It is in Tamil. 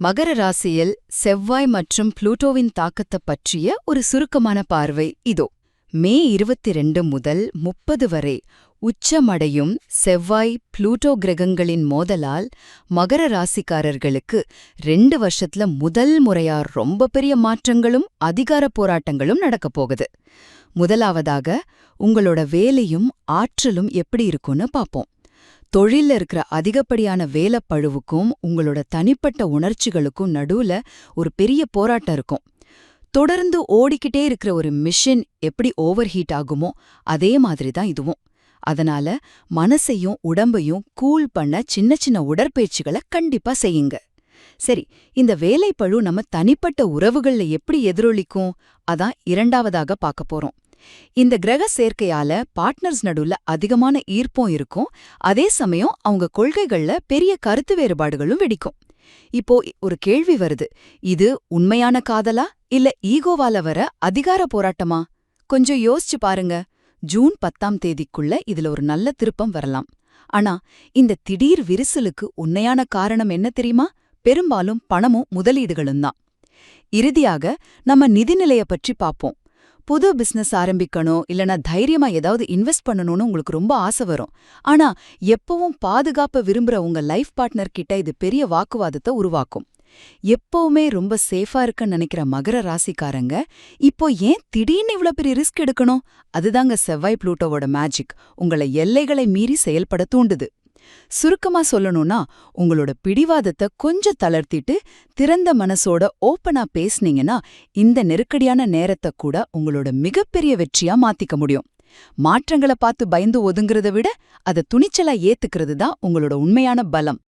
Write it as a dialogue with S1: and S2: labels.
S1: மகர ராசியில் செவ்வாய் மற்றும் புளூட்டோவின் தாக்கத்தைப் பற்றிய ஒரு சுருக்கமான பார்வை இதோ. மே 22 முதல் 30 வரை உச்சமடையும் செவ்வாய் புளூட்டோ கிரகங்களின் மோதலால் மகர ராசிக்காரர்களுக்கு 2 வருஷத்துல முதல் முறையா ரொம்ப பெரிய மாற்றங்களும் அதிகார போராட்டங்களும் நடக்கப் போகுது. முதலாவதாக உங்களோட வேலையும் ஆற்றலும் எப்படி இருக்குன்னு பாப்போம். தொழில்ல இருக்கிற அதிகப்படியான வேலைப்பழுவுக்கும் உங்களோட தனிப்பட்ட உணர்ச்சிகளுக்கும் நடுவுல ஒரு பெரிய போராட்டம் இருக்கும். தொடர்ந்து ஓடிக்கிட்டே இருக்கிற ஒரு மிஷின் எப்படி ஓவர் ஹீட் ஆகுமோ அதே மாதிரி தான் இதுவும். அதனால மனசையும் உடம்பையும் கூல் பண்ண சின்ன சின்ன உடற்பயிற்சிகளை கண்டிப்பா செய்யுங்க. சரி, இந்த வேலைப்பழு நம்ம தனிப்பட்ட உறவுகள்ல எப்படி எதிரொலிக்கும் அதான் இரண்டாவதாக பார்க்க போறோம். இந்த கிரக சேர்க்கையால பார்ட்னர்ஸ் நடுவுல அதிகமான ஈர்ப்பும் இருக்கும். அதே சமயம் அவங்க கொள்கைகள்ல பெரிய கருத்து வேறுபாடுகளும் வெடிக்கும். இப்போ ஒரு கேள்வி வருது, இது உண்மையான காதலா இல்ல ஈகோவால வர அதிகார போராட்டமா? கொஞ்சம் யோசிச்சு பாருங்க. ஜூன் 10ஆம் தேதிக்குள்ள இதுல ஒரு நல்ல திருப்பம் வரலாம். ஆனா இந்த திடீர் விரிசலுக்கு உண்மையான காரணம் என்ன தெரியுமா? பெரும்பாலும் பணமும் முதலீடுகளும் தான். இறுதியாக நம்ம நிதிநிலைய பற்றி பாப்போம். புது பிசினஸ் ஆரம்பிக்கணும் இல்லனா தைரியமா ஏதாவது இன்வெஸ்ட் பண்ணணும்னு உங்களுக்கு ரொம்ப ஆசை வரும். ஆனா எப்பவும் பாதுகாப்ப விரும்புற உங்க லைஃப் பார்ட்னர் கிட்ட இது பெரிய வாக்குவாதத்தை உருவாக்கும். எப்பவுமே ரொம்ப சேஃபா இருக்குன்னு நினைக்கிற மகர ராசிக்காரங்க இப்போ ஏன் திடீர்னு இவ்ளோ பெரிய ரிஸ்க் எடுக்கணும்? அதுதாங்க செவ்வாய் புளூட்டோவோட மேஜிக். உங்களை எல்லைகளை மீறி செயல்பட தூண்டுது. சுருக்கமா சொல்லணும்னா, உங்களோட பிடிவாதத்தை கொஞ்சம் தளர்த்திட்டு திறந்த மனசோட ஓப்பனா பேசுனீங்கன்னா இந்த நெருக்கடியான நேரத்தை கூட உங்களோட மிகப்பெரிய வெற்றியா மாத்திக்க முடியும். மாற்றங்களை பார்த்து பயந்து ஒதுங்குறத விட அதை துணிச்சலா ஏத்துக்கிறது தான் உங்களோட உண்மையான பலம்.